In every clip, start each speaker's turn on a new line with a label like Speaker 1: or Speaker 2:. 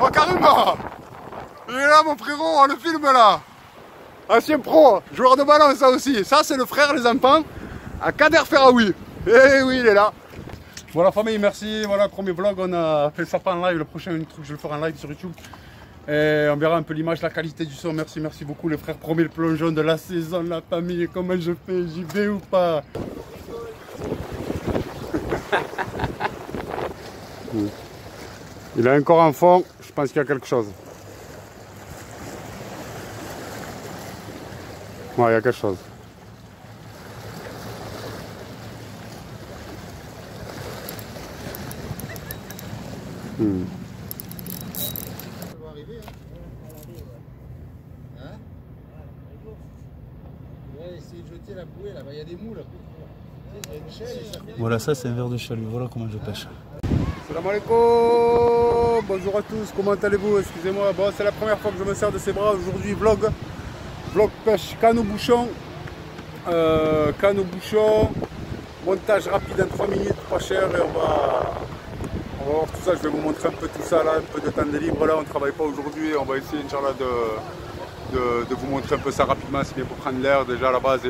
Speaker 1: Oh carrément. Il est là mon frérot, on le filme là. Ancien pro, joueur de ballon ça aussi. Ça c'est le frère les enfants à Kader Ferraoui. Eh oui il est là. Voilà famille, merci. Voilà premier vlog, on a fait ça pas en live. Le prochain truc je vais le faire en live sur YouTube. Et on verra un peu l'image, la qualité du son. Merci, merci beaucoup les frères. Premier plongeon de la saison, la famille. Comment je fais, j'y vais ou pas? Il est encore en fond, je pense qu'il y a quelque chose. Ouais, il y a quelque chose.
Speaker 2: Voilà, ça c'est un verre de chalut, voilà comment je pêche.
Speaker 1: Salam alaikum, bonjour à tous, comment allez-vous? Excusez-moi, bon, c'est la première fois que je me sers de ces bras. Aujourd'hui vlog pêche canne au bouchon, montage rapide en 3 minutes, pas cher, et on va voir tout ça. Je vais vous montrer un peu tout ça là, un peu de temps de libre là, on ne travaille pas aujourd'hui, on va essayer Inch'Allah de vous montrer un peu ça rapidement. C'est bien pour prendre l'air, déjà à la base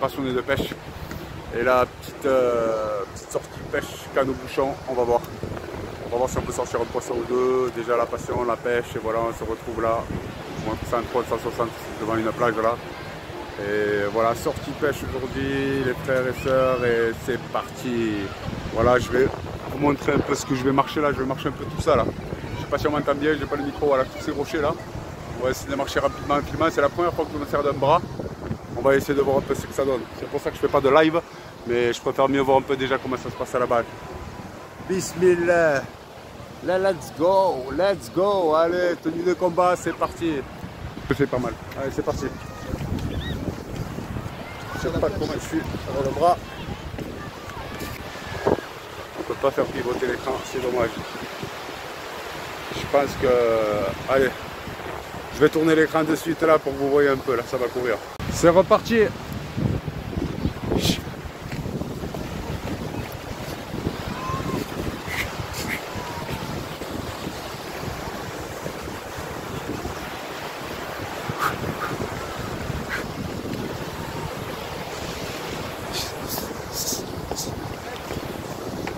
Speaker 1: passionné de pêche. Et la petite sortie pêche canne au bouchon, on va voir si on peut sortir un poisson ou deux. Déjà la passion, la pêche, et voilà, on se retrouve là. Moins 130, 160 devant une plage là. Et voilà, sortie pêche aujourd'hui, les frères et sœurs, et c'est parti. Voilà, je vais vous montrer un peu ce que je vais marcher là. Je vais marcher un peu tout ça là. Je sais pas si on m'entend bien, j'ai pas le micro, voilà, tous ces rochers là. On va essayer de marcher rapidement en filmant. C'est la première fois que je me sers d'un bras. On va essayer de voir un peu ce que ça donne. C'est pour ça que je fais pas de live, mais je préfère mieux voir un peu déjà comment ça se passe à la base. Bismillah. Là, let's go, allez, tenue de combat, c'est parti. C'est pas mal, allez, c'est parti. Je sais pas comment je suis sur le bras. On peut pas faire pivoter l'écran, c'est dommage. Je pense que, allez, je vais tourner l'écran de suite là pour que vous voyez un peu, là, ça va courir. C'est reparti.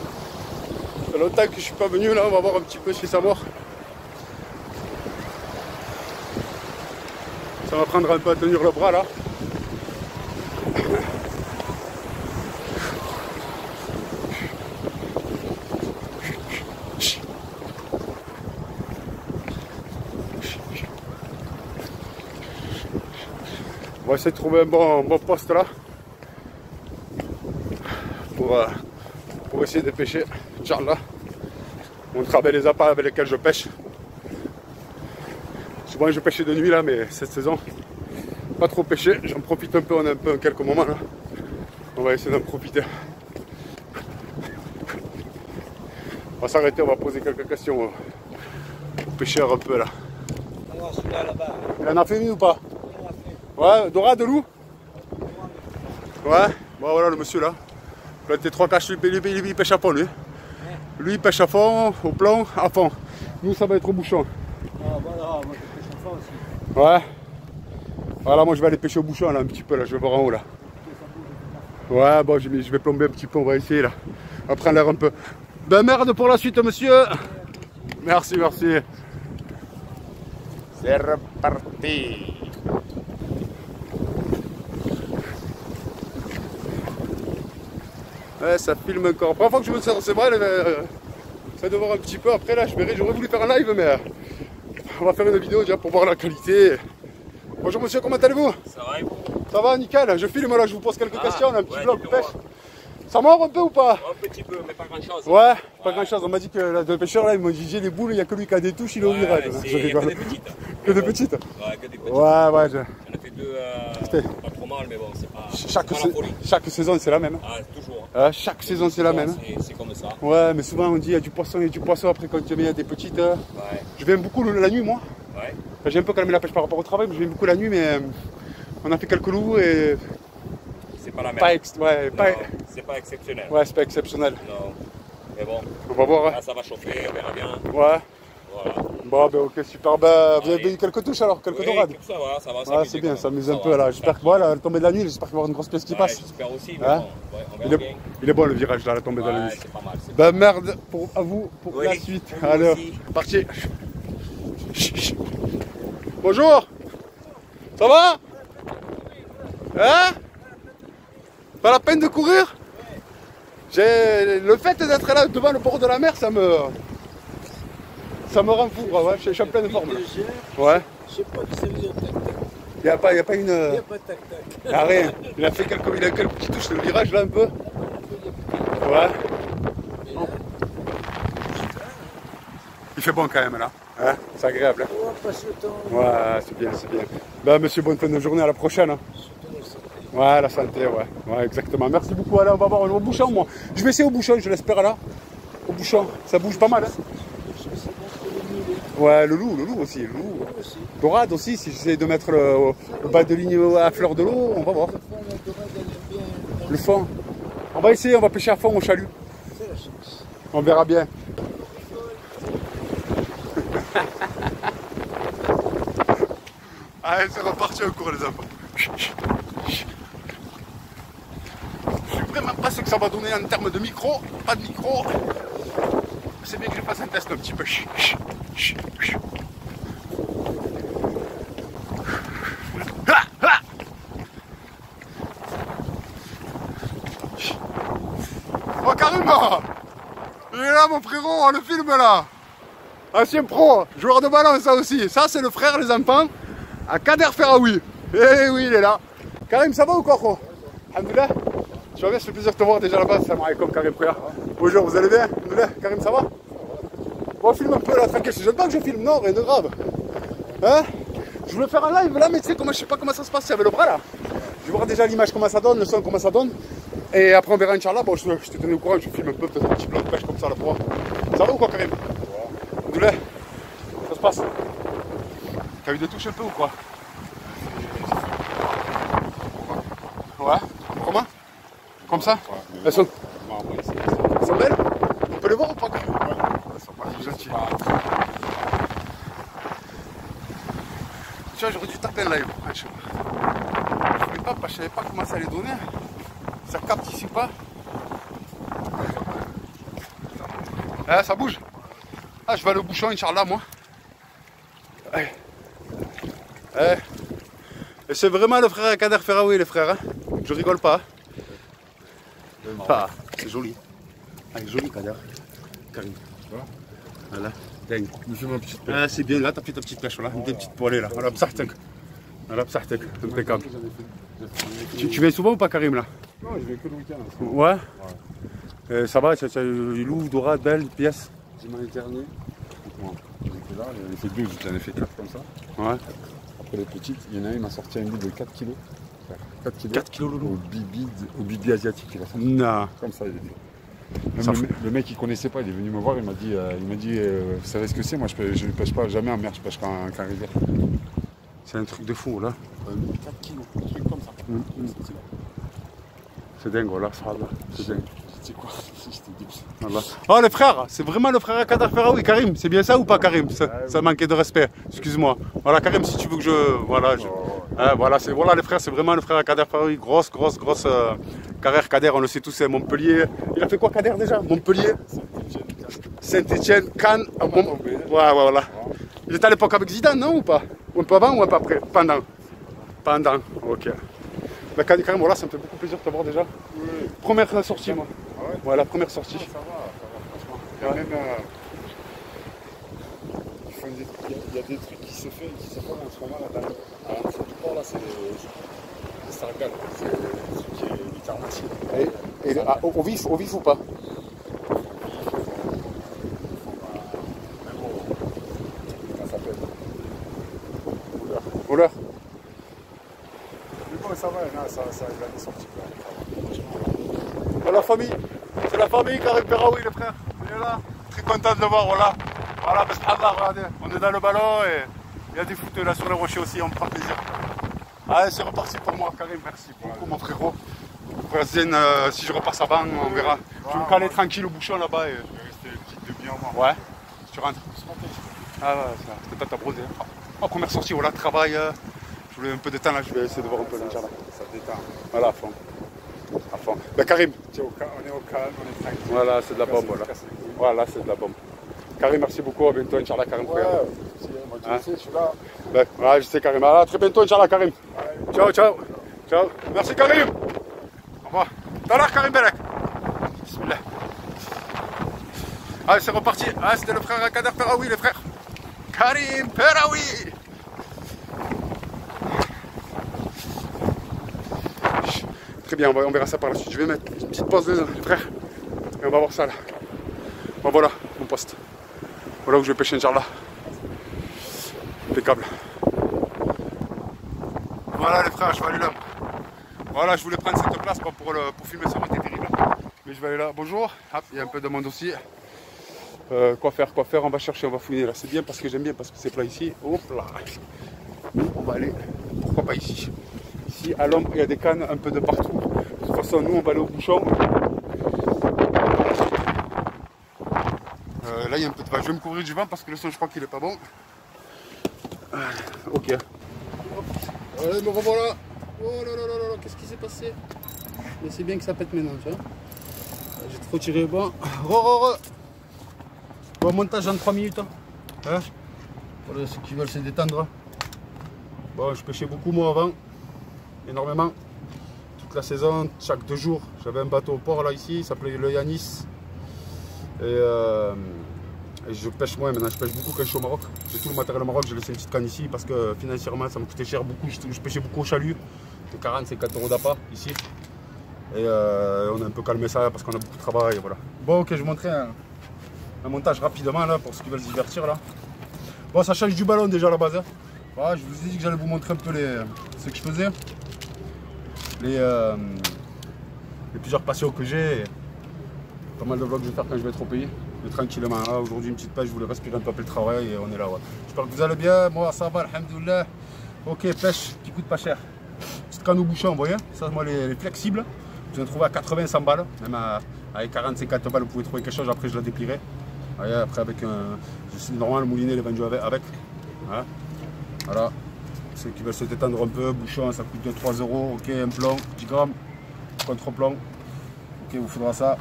Speaker 1: Ça fait longtemps que je suis pas venu là, on va voir un petit peu si ça mord. Ça va prendre un peu à tenir le bras là. On va essayer de trouver un bon poste là pour essayer de pêcher. Inch'Allah. Montrer les appâts avec lesquels je pêche. Souvent je pêchais de nuit là, mais cette saison, pas trop pêché. J'en profite un peu, on a un peu en quelques moments là. On va essayer d'en profiter. On va s'arrêter, on va poser quelques questions aux pêcheurs un peu là. Il en a fait une ou pas? Ouais, Dora de loup? Ouais, bon voilà le monsieur là. Planté 3 caches, lui il pêche à fond lui. Lui il pêche à fond, au plomb, à fond. Nous ça va être au bouchon.
Speaker 2: Ah voilà, moi je pêche à fond aussi.
Speaker 1: Ouais. Voilà, moi je vais aller pêcher au bouchon là un petit peu là, je vais voir en haut là. Ouais, bon je vais plomber un petit peu, on va essayer là. On va prendre l'air un peu. Ben merde pour la suite monsieur. Merci, merci. C'est reparti. Ouais, ça filme encore. La première fois que je me sers, c'est vrai, ça de voir un petit peu. Après là, j'aurais voulu faire un live, mais on va faire une vidéo déjà pour voir la qualité. Bonjour monsieur, comment allez-vous?
Speaker 3: Ça va et vous?
Speaker 1: Ça va, nickel. Je filme là, je vous pose quelques questions, un petit vlog pêche. Ça mord un peu ou pas?
Speaker 3: Un petit peu, mais pas grand chose.
Speaker 1: Ouais, pas grand chose. On m'a dit que le pêcheur là, il m'a dit j'ai les boules, il n'y a que lui qui a des touches, il est au virage.
Speaker 3: Je rigole. Que des petites.
Speaker 1: Que des petites?
Speaker 3: Ouais, que des petites.
Speaker 1: Ouais.
Speaker 3: J'en ai fait deux, pas trop mal, mais bon, c'est pas,
Speaker 1: chaque saison c'est la même.
Speaker 3: Ah, toujours.
Speaker 1: Chaque saison c'est la même.
Speaker 3: C'est comme ça.
Speaker 1: Ouais, mais souvent on dit il y a du poisson, après quand il y a des petites.
Speaker 3: Ouais.
Speaker 1: Je viens beaucoup la nuit moi.
Speaker 3: Ouais.
Speaker 1: J'ai un peu calmé la pêche par rapport au travail, mais je viens beaucoup la nuit, mais on a fait quelques loups et.
Speaker 3: C'est pas la même. C'est pas exceptionnel.
Speaker 1: Ouais, c'est pas exceptionnel.
Speaker 3: Non. Mais bon.
Speaker 1: On va voir.
Speaker 3: Là, ça va chauffer, on verra bien.
Speaker 1: Ouais.
Speaker 3: Voilà.
Speaker 1: Bon, ben ok, super. Ben, vous avez eu quelques touches alors, quelques dorades.
Speaker 3: Ça va, ça va.
Speaker 1: Ouais, c'est bien, ça m'amuse un peu là. J'espère que voilà, la tombée de la nuit, j'espère qu'il va y avoir une grosse pièce qui passe.
Speaker 3: J'espère aussi, mais
Speaker 1: Hein
Speaker 3: bon, ouais, on verra bien.
Speaker 1: Il est bon le virage là, la tombée de la nuit.
Speaker 3: C'est pas mal.
Speaker 1: Ben merde à vous pour la suite. Alors, parti. Bonjour. Ça va? Hein? Pas la peine de courir? Le fait d'être là devant le bord de la mer, ça me rend fou. Ouais, je suis en pleine forme. Ouais.
Speaker 2: Je sais pas qui ça veut dire tac-tac.
Speaker 1: Il n'y a pas une.
Speaker 2: Il n'y a pas de tac-tac.
Speaker 1: Ah, rien. Il a quelques petites touches de virage là un peu. Ouais. Il fait bon quand même là. Hein, c'est agréable. Hein.
Speaker 2: On passe le temps.
Speaker 1: Ouais, c'est bien, c'est bien. Ben, monsieur, bonne fin de journée, à la prochaine. Hein. Ouais, la santé, ouais. Ouais, exactement. Merci beaucoup. Allez, on va voir au bouchon, moi. Je vais essayer au bouchon, je l'espère là. Au bouchon. Ça bouge pas mal. Hein. Ouais, le loup aussi. Le loup. Dorade aussi, si j'essaie de mettre le bas de ligne à fleur de l'eau, on va voir. Le fond. On va essayer, on va pêcher à fond au chalut. On verra bien. Allez, c'est reparti au cours les enfants. Je suis vraiment pas ce que ça va donner en termes de micro. Pas de micro. C'est bien que je fasse un test un petit peu. Oh carrément! Il est là mon frérot, on le filme là! Ancien pro, joueur de ballon ça aussi. Ça c'est le frère les enfants à Kader Ferraoui. Eh oui il est là. Karim ça va ou quoi gros? Alhamdoulilah. Tu vas bien, ça fait plaisir de te voir déjà là-bas. Salam alaikum Karim frère. Bonjour, vous allez bien? Alhamdoulilah. Karim ça va? Bon filme un peu là, tranquille. Je ne pas que je filme, non, rien de grave. Hein? Je voulais faire un live là mais tu sais comment je sais pas comment ça se passe avec le bras là. Je vais voir déjà l'image comment ça donne, le son comment ça donne. Et après on verra Inch'Allah, bon je te tenais au courant, je filme un peu, peut-être un petit plan de pêche comme ça là pour voir. Ça va ou quoi Karim? Alhamdoulilah. Ça se passe. T'as eu des touches un peu ou quoi? Ouais. Comment? Comme ça? Elles sont belles? On peut les voir ou pas? Elles sont pas gentilles. Tu vois, j'aurais dû taper un live. Je ne savais pas comment ça allait donner. Ça capte ici ou pas? Ah, ça bouge. Ah, je vais aller au bouchon, Inch'Allah, moi. Et c'est vraiment le frère Kader Ferraoui, les frères. Hein. Je rigole pas. Ah, c'est joli. Ah, il est joli, Kader. Karim. Voilà. Dingue. Ah, c'est bien, là, t'as fait ta petite pêche, là. Une petite poêlée, là. Voilà, bsahtek. Voilà, bsahtek. Impeccable. Tu viens souvent ou pas, Karim, là?
Speaker 4: Non, je viens que le week-end.
Speaker 1: Ouais. Ça va, tu as eu loup, dorade, belle, pièce?
Speaker 4: Dimanche dernier, j'étais là, j'en ai fait 12, j'en ai fait 4 comme ça.
Speaker 1: Ouais.
Speaker 4: Après les petites, il y en a un, il m'a sorti un loup de 4 kg.
Speaker 1: 4 kilos le loup.
Speaker 4: Au bibi asiatique, il a sorti.
Speaker 1: Non.
Speaker 4: Comme ça, il est dit. Le mec il connaissait pas, il est venu me voir, il m'a dit vous savez ce que c'est? Moi je ne pêche pas jamais en mer, je pêche qu'en rivière.
Speaker 1: C'est un truc de fou là.
Speaker 4: 4 kilos, un truc comme ça.
Speaker 1: C'est dingue, voilà, ça va. C'est dingue.
Speaker 4: C'est quoi? J'étais débile.
Speaker 1: Voilà. Oh les frères, c'est vraiment le frère Kader Ferraoui, Karim, c'est bien ça ou pas Karim? Ça manquait de respect, excuse-moi. Voilà Karim, si tu veux que je... Voilà, voilà les frères, c'est vraiment le frère Kader Ferraoui, grosse carrière Kader, on le sait tous, c'est Montpellier. Il a fait quoi Kader déjà? Montpellier, Saint-Etienne, Cannes, ouais, voilà. Il était à l'époque avec Zidane, non ou pas? Un peu avant ou un peu après? Pendant, ok. Bah, Karim, voilà, ça me fait beaucoup plaisir de te voir déjà.
Speaker 4: Oui.
Speaker 1: Première sortie, moi.
Speaker 4: Ah ouais?
Speaker 1: Ouais, la première sortie.
Speaker 4: Ça va, franchement. Il y a même il y a des trucs qui se font en ce moment là, dans le fond du port là, c'est Sargal. C'est le truc qui est littéralement.
Speaker 1: Et au vif ou pas?
Speaker 4: Ça s'appelle.
Speaker 1: Voleur.
Speaker 4: Mais bon, ça va, non, ça il est sorti.
Speaker 1: C'est la famille. C'est la famille Karim Ferraoui, les frères. On est là. Très content de le voir, voilà. Voilà, parce que regardez, on est dans le ballon et il y a des foot là sur les rochers aussi, on me prend plaisir. Allez, c'est reparti pour moi, Karim. Merci beaucoup, mon frérot. Zen, si je repasse avant, on verra. Je vais me caler tranquille au bouchon là-bas. Et...
Speaker 4: Je vais rester une petite demi-heure.
Speaker 1: Ouais, si tu rentres. Ah, ça, peut-être à broder. En première sortie, voilà, travail. Je voulais un peu de temps là, je vais essayer de voir un peu l'Inch'Allah.
Speaker 4: Ça détend.
Speaker 1: Voilà, à fond. À fond. Ben, Karim.
Speaker 4: On est au calme, on est tranquille.
Speaker 1: Voilà, c'est de la bombe. Voilà, voilà c'est de la bombe. Karim, merci beaucoup. À bientôt, Inch'Allah, Karim.
Speaker 4: Ouais, moi tu sais, je suis là.
Speaker 1: Ben, voilà, je sais, Karim. À très bientôt, Inch'Allah, Karim. Ouais. Ciao, ciao. Ciao. Merci, Karim. Au revoir. Tout à l'heure, Karim Belek. Bismillah. Allez, c'est reparti. Ah, c'était le frère Kader Peraoui, les frères. Karim Peraoui. Très bien, on verra ça par la suite. Je vais mettre une petite pause, les frères. Et on va voir ça là. Bon, voilà mon poste. Voilà où je vais pêcher, Inch'Allah. Impeccable. Voilà les frères, je vais aller là. Voilà, je voulais prendre cette place pour filmer, ça aurait été terrible. Mais je vais aller là. Bonjour. Hop, il y a un peu de monde aussi. Quoi faire, on va chercher, on va fouiner là. C'est bien parce que j'aime bien, parce que c'est plat ici. Hop là. Nous, on va aller, pourquoi pas ici. Ici, à l'ombre, il y a des cannes un peu de partout. De toute façon, nous, on va aller au bouchon. Là, il y a un peu de vent. Je vais me couvrir du vent parce que le son, je crois qu'il est pas bon. Ok. Allez, me revoilà. Oh là là là là, qu'est-ce qui s'est passé? Mais c'est bien que ça pète maintenant, tu vois. J'ai trop tiré. Bon, bon, montage en 3 minutes. Hein, pour ceux qui veulent se détendre. Bon, je pêchais beaucoup moi avant. Énormément. Toute la saison, chaque 2 jours. J'avais un bateau au port là ici, il s'appelait le Yanis. Et je pêche moins maintenant, je pêche beaucoup quand je suis au Maroc. J'ai tout le matériel au Maroc, j'ai laissé une petite canne ici parce que financièrement ça me coûtait cher beaucoup. Je pêchais beaucoup au chalut, de 40-50 € d'appât ici. Et on a un peu calmé ça parce qu'on a beaucoup de travail. Voilà. Bon, ok, je vais montrer un montage rapidement là pour ceux qui veulent se divertir là. Bon, ça change du ballon déjà à la base. Hein. Voilà, je vous ai dit que j'allais vous montrer un peu ce que je faisais. Les plusieurs passions que j'ai. Pas mal de vlogs que je vais faire quand je vais être au pays. Mais tranquillement, là aujourd'hui une petite pêche, je voulais respirer un peu le travail et on est là. Ouais. J'espère que vous allez bien, moi ça va, alhamdoulilah. Ok, pêche qui coûte pas cher. Petite canne au bouchon, vous voyez, ça moi les flexibles, vous en trouvez à 80-100 balles, même avec 40-50 balles vous pouvez trouver quelque chose, après je la déplierai. Voyez, après avec un, normalement le moulinet il est vendu avec. Hein. Voilà, ceux qui veulent se détendre un peu, bouchon ça coûte 2-3 €, ok, un plomb, 10 grammes, contre-plomb, ok, vous faudra ça.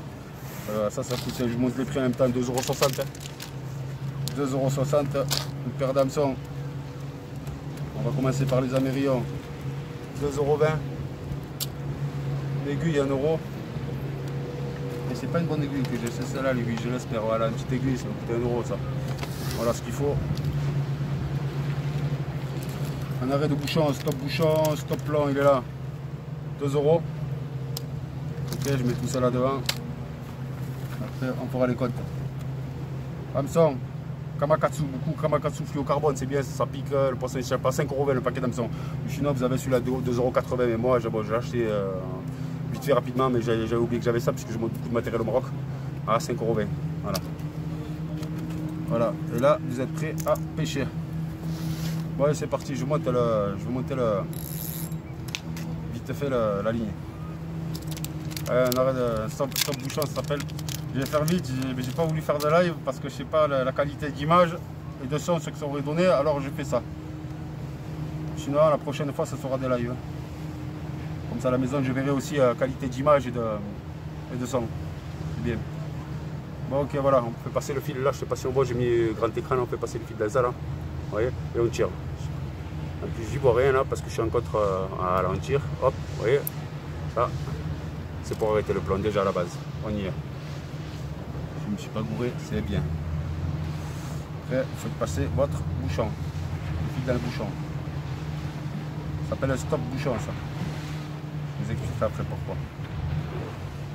Speaker 1: Ça coûte, je monte les prix en même temps, 2,60 €. 2,60 €, une paire d'hameçons. On va commencer par les amérillons. 2,20 €. L'aiguille 1 €. Mais c'est pas une bonne aiguille que j'ai, c'est celle-là l'aiguille, je l'espère. Voilà, une petite aiguille, ça va coûter 1 € ça. Voilà ce qu'il faut. Un arrêt de bouchon, stop plomb, il est là. 2 €. Ok, je mets tout ça là devant. Après, on fera les comptes. Hameçon, Kamakatsu, beaucoup Kamakatsu fluocarbone, c'est bien, ça pique, le poisson il ne pas 5 € le paquet d'hameçons. Du chinois, vous avez celui-là 2,80 €, mais moi j'ai acheté vite fait rapidement, mais j'avais oublié que j'avais ça puisque je monte beaucoup de matériel au Maroc à 5,20 €. Voilà. Voilà, et là vous êtes prêts à pêcher. Bon, allez, c'est parti, je vais monter vite fait la ligne. Un arrêt de stop bouchon, ça s'appelle. Je vais faire vite, mais j'ai pas voulu faire de live parce que je sais pas la qualité d'image et de son ce que ça aurait donné, alors je fais ça. Sinon la prochaine fois ça sera des lives. Comme ça à la maison je verrai aussi la qualité d'image et de son. C'est bien. Bon ok voilà, on fait passer le fil là, je sais pas si on voit, j'ai mis grand écran, on fait passer le fil d'Alsa là. Vous voyez, et on tire. En plus j'y vois rien là parce que je suis en contre, on tire, hop, vous voyez, ça. C'est pour arrêter le plomb déjà à la base, on y est. Je ne me suis pas gouré, c'est bien. Après, faites passer votre bouchon, le fil dans le bouchon. Ça s'appelle un stop bouchon ça. Je vous expliquerai après pourquoi.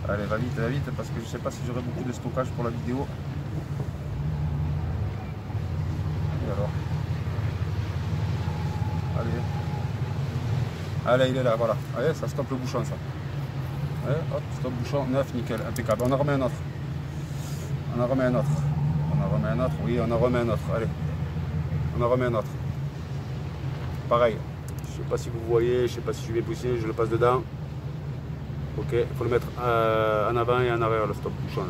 Speaker 1: Allez, va vite, parce que je ne sais pas si j'aurai beaucoup de stockage pour la vidéo. Et alors? Allez, il est là, voilà. Allez, ça stoppe le bouchon ça. Allez, hop, stop bouchon, neuf, nickel, impeccable. On en remet un autre. Oui, on en remet un autre. Allez, on en remet un autre. Pareil, je ne sais pas si vous voyez, je ne sais pas si je vais pousser, je le passe dedans. Ok, il faut le mettre en avant et en arrière, le stop bouchon.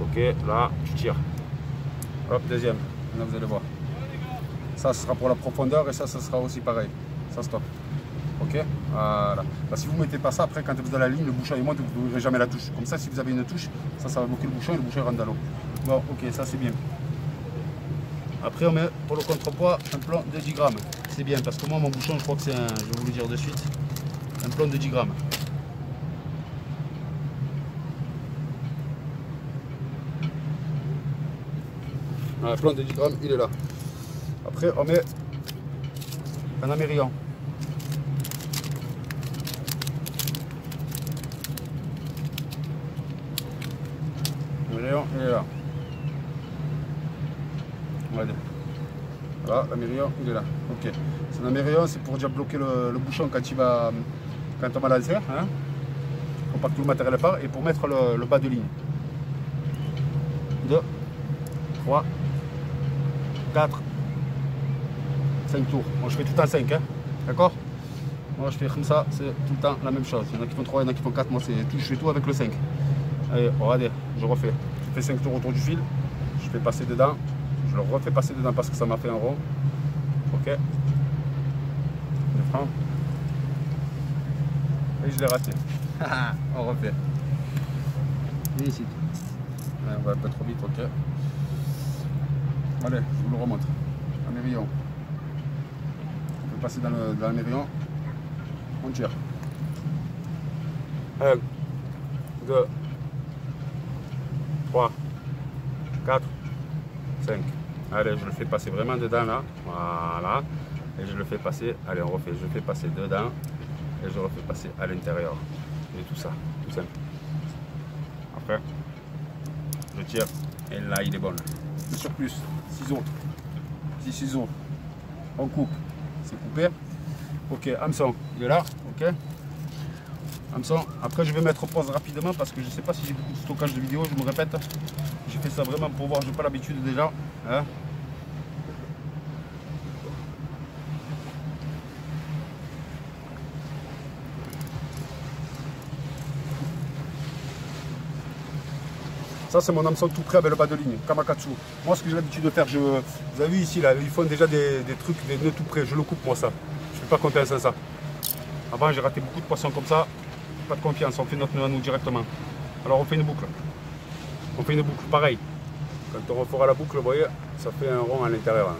Speaker 1: Ok, là, je tire. Hop, deuxième. Là, vous allez voir. Ça sera pour la profondeur et ça sera aussi pareil. Ça stop. Ok, voilà. Bah, si vous ne mettez pas ça, après quand vous êtes dans la ligne, le bouchon il monte et vous n'ouvrirez jamais la touche. Comme ça, si vous avez une touche, ça va bloquer le bouchon et le bouchon rentre dans l'eau. Bon, ok, ça c'est bien. Après, on met pour le contrepoids un plomb de 10 grammes. C'est bien parce que moi, mon bouchon, je crois que c'est un, je vais vous le dire de suite, un plomb de 10 grammes. Voilà, le plomb de 10 grammes, il est là. Après, on met un amérion. L'amérion, il est là. Voilà, l'amérion, il est là. Ok. C'est un amérion, c'est pour déjà bloquer le bouchon quand on va lancer. Hein, pour pas que tout le matériel part. Et pour mettre le bas de ligne. 2, 3, 4, 5 tours. Moi je fais tout en 5, hein. D'accord? Moi je fais comme ça, c'est tout le temps la même chose. Il y en a qui font 3, il y en a qui font 4, moi je fais tout avec le 5. Allez, regardez, je refais. Je fais 5 tours autour du fil, je fais passer dedans, je le refais passer dedans parce que ça m'a fait un rond. Ok. Je prends. Et je l'ai raté. On refait. Et ici. Ouais, on va un peu trop vite, ok. Allez, je vous le remonte. Amérion. On peut passer dans l'amérion. On tire. 1, 2, 3, 4, 5. Allez, je le fais passer vraiment dedans là. Voilà. Et je le fais passer. Allez, on refait. Je le fais passer dedans. Et je le refais passer à l'intérieur. Et tout ça. Tout simple. Après, je tire. Et là, il est bon. Le surplus. Ciseaux. Petit ciseau. On coupe. C'est coupé. Ok, hameçon. Il est là. Ok. Hameçon. Après, je vais mettre pause rapidement parce que je ne sais pas si j'ai beaucoup de stockage de vidéos. Je me répète. J'ai fait ça vraiment pour voir. Je n'ai pas l'habitude déjà. Hein. Ça, c'est mon hameçon tout prêt avec le bas de ligne, Kamakatsu. Moi, ce que j'ai l'habitude de faire, vous avez vu ici, là, ils font déjà des trucs, des nœuds tout prêts. Je le coupe, moi, ça. Je ne fais pas compter sans ça. Avant, j'ai raté beaucoup de poissons comme ça. Pas de confiance, on fait notre nœud à nous directement. Alors, on fait une boucle. On fait une boucle, pareil. Quand on refera la boucle, vous voyez, ça fait un rond à l'intérieur.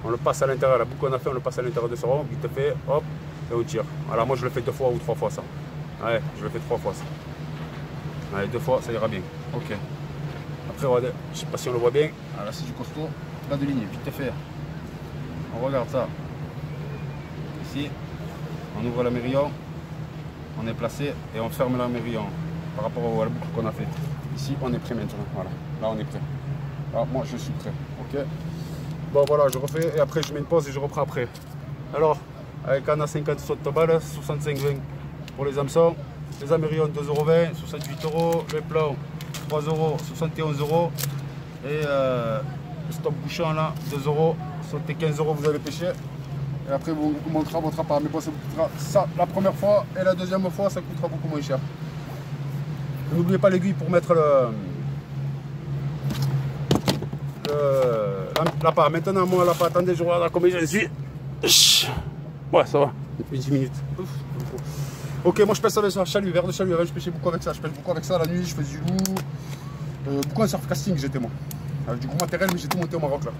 Speaker 1: On le passe à l'intérieur. La boucle qu'on a fait, on le passe à l'intérieur de ce rond. Vite fait, hop, et on tire. Alors, moi, je le fais 2 fois ou 3 fois, ça. Ouais, je le fais 3 fois, ça. Allez, 2 fois, ça ira bien. Ok. Après, regardez, je ne sais pas si on le voit bien. Ah, là, c'est du costaud. Bas de ligne, vite fait. On regarde ça. Ici, on ouvre l'amérion. On est placé et on ferme l'amérion par rapport à la boucle qu'on a fait. Ici, on est prêt maintenant. Voilà, là, on est prêt. Alors, moi, je suis prêt. Ok. Bon, voilà, je refais et après, je mets une pause et je reprends après. Alors, avec un à 50 sautes de balle, 65,20 pour les hameçons. Les amérions, 2,20 €, 68 €. Les plans, 3 €, 71 €. Et le stop bouchon là, 2 €, sautez 15 €, vous avez pêché. Et après, vous montrera votre appart. Mais bon, ça vous coûtera ça la première fois et la deuxième fois, ça coûtera beaucoup moins cher. N'oubliez pas l'aiguille pour mettre l'appât. Maintenant, moi, l'appât, attendez, je regarde combien je suis. Ouais, ça va, depuis 10 minutes. Ouf. Ok, moi je pêche avec ça, chalut, verre de chalut. Je pêchais beaucoup avec ça, je pêche beaucoup avec ça la nuit, je fais du loup. Beaucoup en surf casting j'étais moi. Avec du gros matériel, mais j'ai tout monté au Maroc là.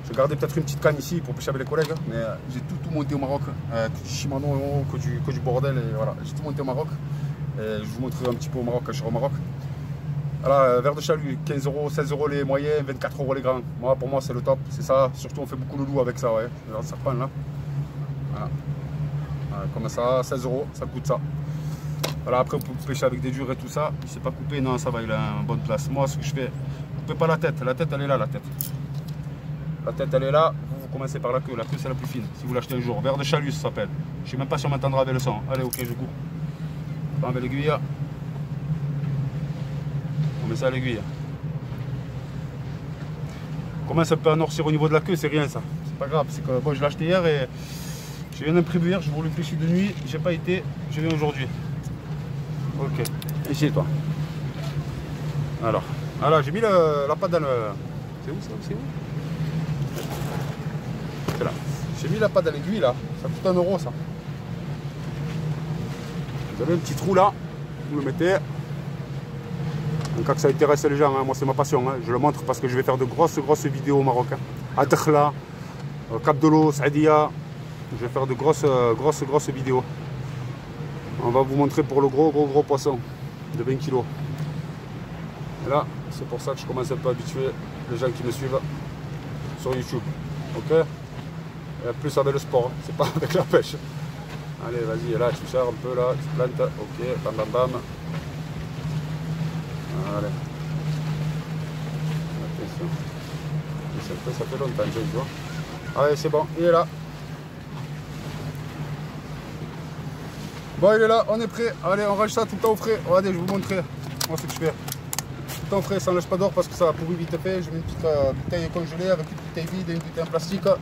Speaker 1: J'ai gardé peut-être une petite canne ici pour pêcher avec les collègues, mais j'ai tout monté au Maroc. Que du Shimano, que du bordel, et voilà. J'ai tout monté au Maroc. Et je vous montrerai un petit peu au Maroc quand je serai au Maroc. Voilà, verre de chalut, 15 €, 16 € les moyens, 24 € les grands. Moi, pour moi c'est le top, c'est ça. Surtout on fait beaucoup de loup avec ça, ouais. Le serpent là. Voilà. Comme ça, 16 €, ça coûte ça. Voilà, après, vous pouvez pêcher avec des durs et tout ça. Il ne s'est pas coupé, non, ça va, il a une bonne place. Moi, ce que je fais, vous coupez pas la tête, elle est là, la tête. La tête, elle est là, vous commencez par la queue c'est la plus fine. Si vous l'achetez un jour, verre de chalut, ça s'appelle. Je ne sais même pas si on m'entendra avec le son. Allez, ok, je coupe. On prend avec l'aiguille. On met ça à l'aiguille. Comment ça peut amortir au niveau de la queue, c'est rien ça. C'est pas grave, c'est que bon, je l'ai acheté hier et. Je viens d'imprévu hier, je voulais pêcher de nuit, j'ai pas été, je viens aujourd'hui. Ok, ici toi. Alors, j'ai mis la patte dans le. C'est où ça? C'est où? là. J'ai mis la pâte à l'aiguille là, ça coûte 1 € ça. Vous avez un petit trou là, vous le mettez. En cas que ça intéresse les gens, hein. Moi c'est ma passion, hein. Je le montre parce que je vais faire de grosses vidéos au Maroc. Hein. À Dakhla, Cap de l'Eau, Saadia, je vais faire de grosses vidéos. On va vous montrer pour le gros poisson de 20 kg. Et là, c'est pour ça que je commence un peu à habituer les gens qui me suivent sur YouTube. Ok? Et plus avec le sport, hein. C'est pas avec la pêche. Allez, vas-y, là tu sers un peu, là, tu plantes. Ok, bam bam bam. Allez. Attention. Ça fait longtemps, tu vois. Allez, c'est bon, il est là. Bon, il est là, on est prêt. Allez, on range ça tout le temps au frais. Regardez, je vais vous montrer. Moi, ce que je fais. Tout le temps au frais, ça ne lâche pas d'or parce que ça va pourrir vite fait. Je mets une petite bouteille congelée avec une bouteille vide et une bouteille en plastique. Comme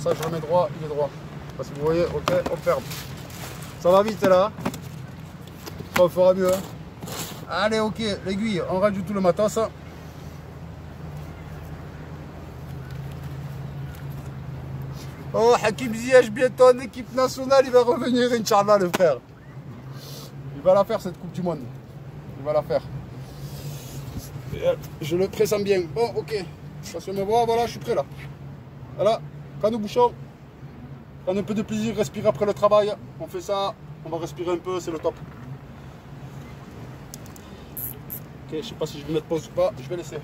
Speaker 1: ça, je le mets droit, il est droit. Parce que vous voyez, ok, on ferme. Ça va vite là. Ça on fera mieux. Hein. Allez, ok, l'aiguille, on rajoute tout le matos. Oh, Hakim Ziyech, bientôt en équipe nationale, il va revenir, Inch'Allah, le frère. Il va la faire cette Coupe du Monde. Il va la faire. Je le pressens bien. Bon, ok. Parce que me voit, voilà, je suis prêt là. Voilà, canot bouchon. Prendre un peu de plaisir, respirer après le travail. On fait ça, on va respirer un peu, c'est le top. Ok, je sais pas si je vais mettre pause ou pas, je vais laisser.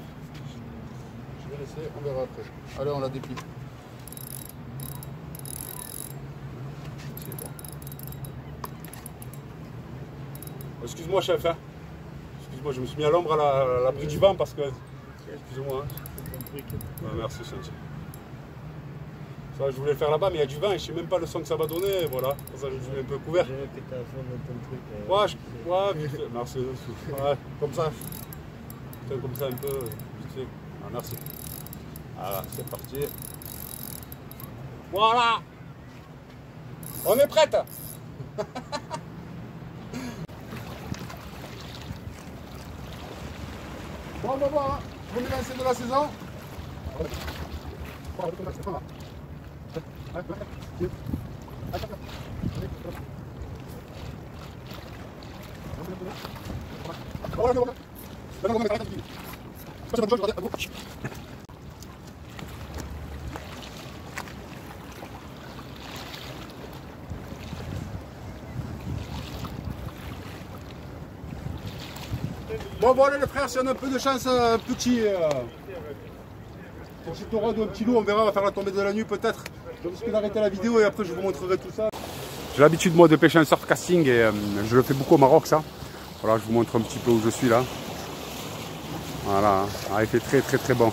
Speaker 1: Je vais laisser, on verra après. Allez, on la déplie. Excuse-moi chef, hein. Excuse-moi, je me suis mis à l'ombre à l'abri du vent parce que... Excusez-moi. Hein. Ouais, merci Santi. Ça, je voulais le faire là-bas, mais il y a du vent et je sais même pas le son que ça va donner. Voilà, pour ça je me suis un peu couvert. Ouais, vite fait. Merci. Ouais, comme ça. Comme ça un peu. Vite fait. Ah, merci. Voilà, c'est parti. Voilà. On est prête. Bon, on va voir, hein. Premier lancer de la saison. Bon voilà les frères, si on a un peu de chance, un petit taureau ou un petit loup, on verra, on va faire la tombée de la nuit peut-être. Je risque d'arrêter la vidéo et après je vous montrerai tout ça. J'ai l'habitude moi de pêcher en surf casting et je le fais beaucoup au Maroc ça. Voilà, je vous montre un petit peu où je suis là. Voilà, il fait très bon.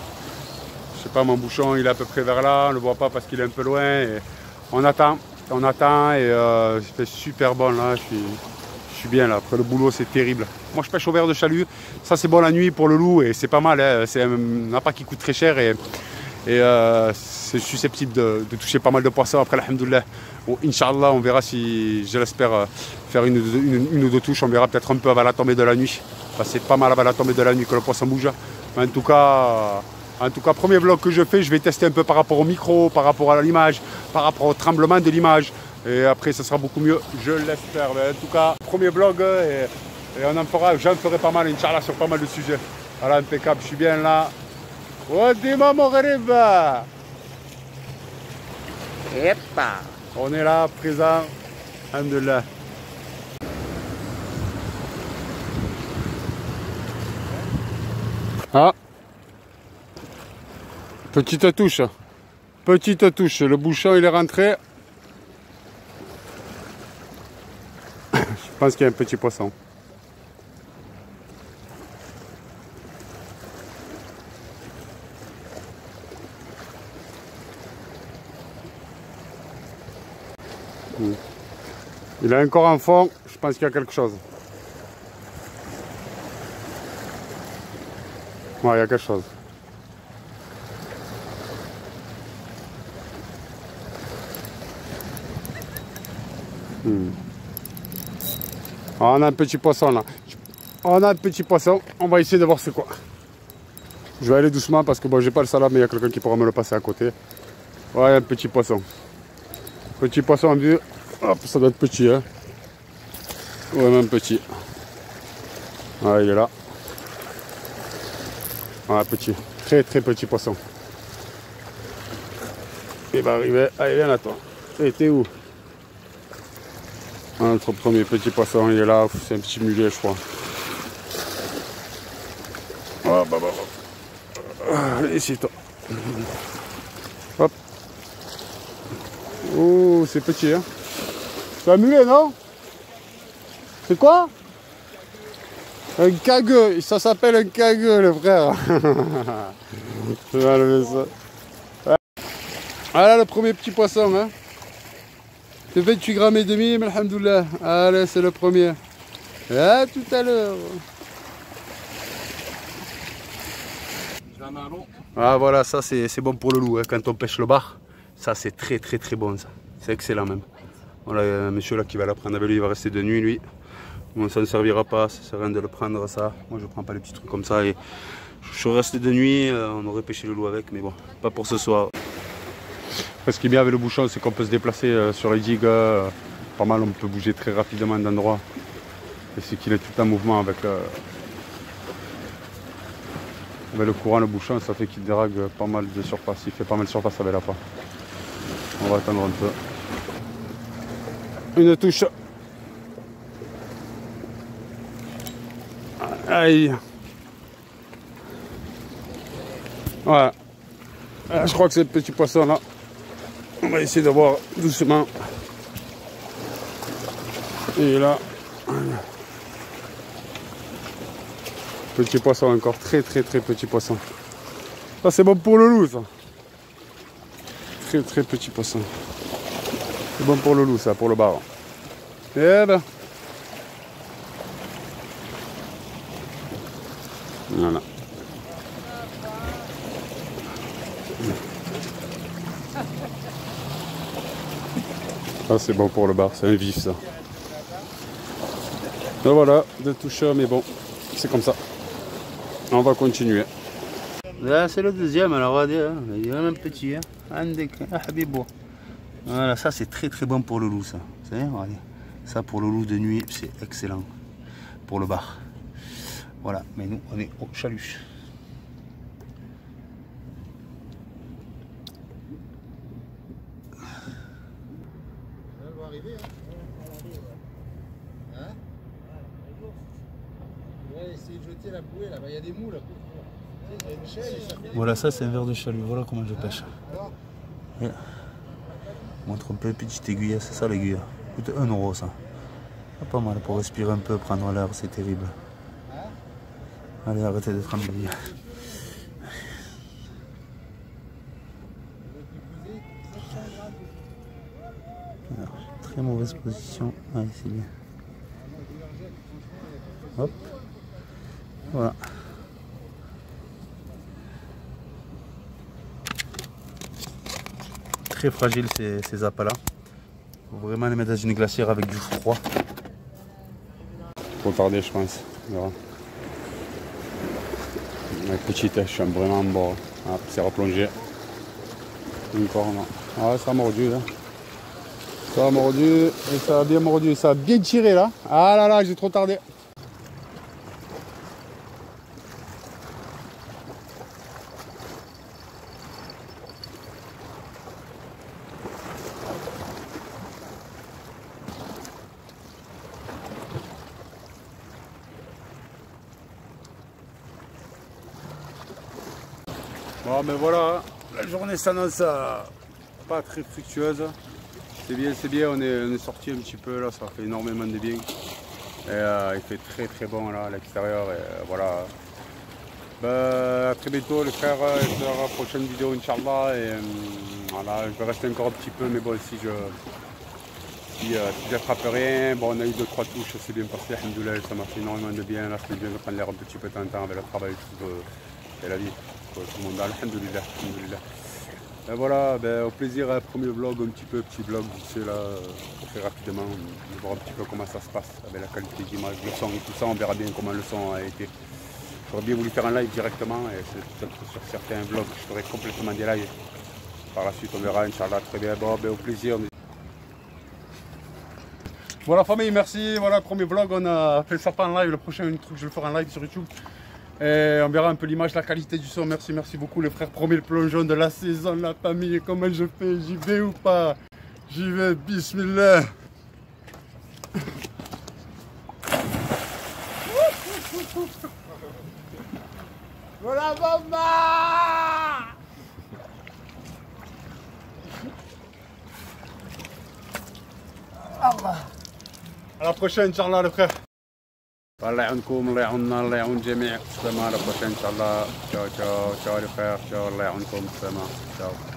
Speaker 1: Je sais pas, mon bouchon il est à peu près vers là, on ne le voit pas parce qu'il est un peu loin. Et on attend et il fait super bon là, je suis bien là, après le boulot c'est terrible. Moi je pêche au verre de chalut, ça c'est bon la nuit pour le loup et c'est pas mal, hein. C'est un appât qui coûte très cher et c'est susceptible de toucher pas mal de poissons après alhamdoulilah. Bon, Inch'Allah on verra si, je l'espère, faire une ou deux touches, on verra peut-être un peu avant la tombée de la nuit. C'est pas mal avant la tombée de la nuit que le poisson bouge. Mais en tout cas, premier vlog que je fais, je vais tester un peu par rapport au micro, par rapport à l'image, par rapport au tremblement de l'image. Et après, ça sera beaucoup mieux, je l'espère. Mais en tout cas, premier vlog et j'en ferai pas mal, Inch'Allah, sur pas mal de sujets. Voilà, impeccable, je suis bien là. Wadima Moghrib. On est là, présent. Alhamdoulilah. Ah, petite touche, le bouchon il est rentré. Je pense qu'il y a un petit poisson. Il est encore en fond, je pense qu'il y a quelque chose. Ouais, il y a quelque chose. On a un petit poisson là. On a un petit poisson. On va essayer de voir c'est quoi. Je vais aller doucement parce que bon, j'ai pas le salam, mais il y a quelqu'un qui pourra me le passer à côté. Ouais, un petit poisson. Petit poisson en vue. Hop, ça doit être petit, hein. Ouais, même petit. Ouais, il est là. Ouais, petit. Très très petit poisson. Il va arriver. Allez, viens là, toi. T'es où? Notre premier petit poisson, il est là. C'est un petit mulet, je crois. Oh, bah. Allez, ici, toi. Hop. Oh, c'est petit, hein. C'est un mulet, non? C'est quoi? Un cagueux. Ça s'appelle un cagueux, le frère. Je vais enlever ça. Ah là, le premier petit poisson, hein. C'est 28 grammes et demi, mais alhamdoulilah. Allez, c'est le premier. À tout à l'heure. Ah voilà, ça c'est bon pour le loup, hein. Quand on pêche le bar, ça c'est très très très bon, ça. C'est excellent même. Voilà, il y a un monsieur là qui va la prendre avec lui, il va rester de nuit lui. Bon, ça ne servira pas, ça sert à rien de le prendre ça. Moi je prends pas les petits trucs comme ça et je reste de nuit, on aurait pêché le loup avec, mais bon, pas pour ce soir. Après, ce qui est bien avec le bouchon, c'est qu'on peut se déplacer sur les digues, pas mal, on peut bouger très rapidement d'endroit. Et c'est qu'il est tout en mouvement avec le courant, le bouchon, ça fait qu'il drague pas mal de surface, il fait pas mal de surface avec la part. On va attendre un peu. Une touche. Aïe. Voilà. Je crois que c'est le petit poisson là. On va essayer de voir doucement. Et là. Petit poisson encore, très très très petit poisson. Ça c'est bon pour le loup ça. Très très petit poisson. C'est bon pour le loup ça, pour le bar. Eh ben. Voilà. Ça c'est bon pour le bar, c'est un vif ça. Et voilà, deux toucheurs mais bon, c'est comme ça. On va continuer. Là c'est le deuxième, alors regardez, hein. Il est même petit. Hein. Voilà, ça c'est très très bon pour le loup ça. Vous savez, regardez. Ça pour le loup de nuit, c'est excellent. Pour le bar. Voilà, mais nous on est au chalut.
Speaker 5: Elle va arriver, hein. Hein? On va essayer de jeter la bouée là-bas, il y a des moules. Il y a une chaîne et ça fait...
Speaker 1: Voilà, ça c'est un verre de chalut, voilà comment je pêche. Yeah. Montre un peu, petite aiguille, c'est ça l'aiguille. Coûte 1 € ça. Pas mal pour respirer un peu, prendre l'air, c'est terrible. Allez, arrêtez d'être embrouillé. Très mauvaise position. Allez, c'est bien. Hop. Voilà. Très fragile ces appâts-là. Il faut vraiment les mettre dans une glacière avec du froid. Trop tardé, je pense. La petite, je suis vraiment en bord. Ah, c'est replongé. Encore non. Ah, ça a mordu là. Ça a mordu et ça a bien mordu. Ça a bien tiré là. Ah là là, j'ai trop tardé. Bon ben voilà, la journée s'annonce pas très fructueuse. C'est bien, on est sorti un petit peu là, ça fait énormément de bien. Et il fait très très bon là à l'extérieur et voilà. Ben, à très bientôt les frères, sur la prochaine vidéo Inch'Allah. Et voilà, je vais rester encore un petit peu, mais bon si j'attrape rien, bon on a eu 2-3 touches, c'est bien passé, alhamdoulilah, ça m'a fait énormément de bien. Là c'est bien de prendre l'air un petit peu de temps en temps avec le travail et la vie. Tout le monde, alhamdoulilah, alhamdoulilah. Ben voilà, ben, au plaisir, premier vlog, petit vlog, c'est là, très rapidement, on va voir un petit peu comment ça se passe avec la qualité d'image, le son et tout ça, on verra bien comment le son a été. J'aurais bien voulu faire un live directement et c'est peut-être sur certains vlogs, je ferai complètement des lives. Par la suite, on verra, Inch'Allah, très bien. Bon, ben, au plaisir. Voilà, famille, merci. Voilà, premier vlog, on a fait ça pas en live. Le prochain truc, je vais le faire en live sur YouTube. Et on verra un peu l'image, la qualité du son. Merci, merci beaucoup, les frères. Premier plongeon de la saison, la famille. Comment je fais? J'y vais ou pas? J'y vais, bismillah. Voilà, maman! Allah. À la prochaine, Inch'Allah, les frères. الله يعونكم الله يعوننا الله يعون جميع السلامة على la prochaine Inch'Allah. Ciao ciao ciao les frères, ciao الله يعونكم السلامة ciao.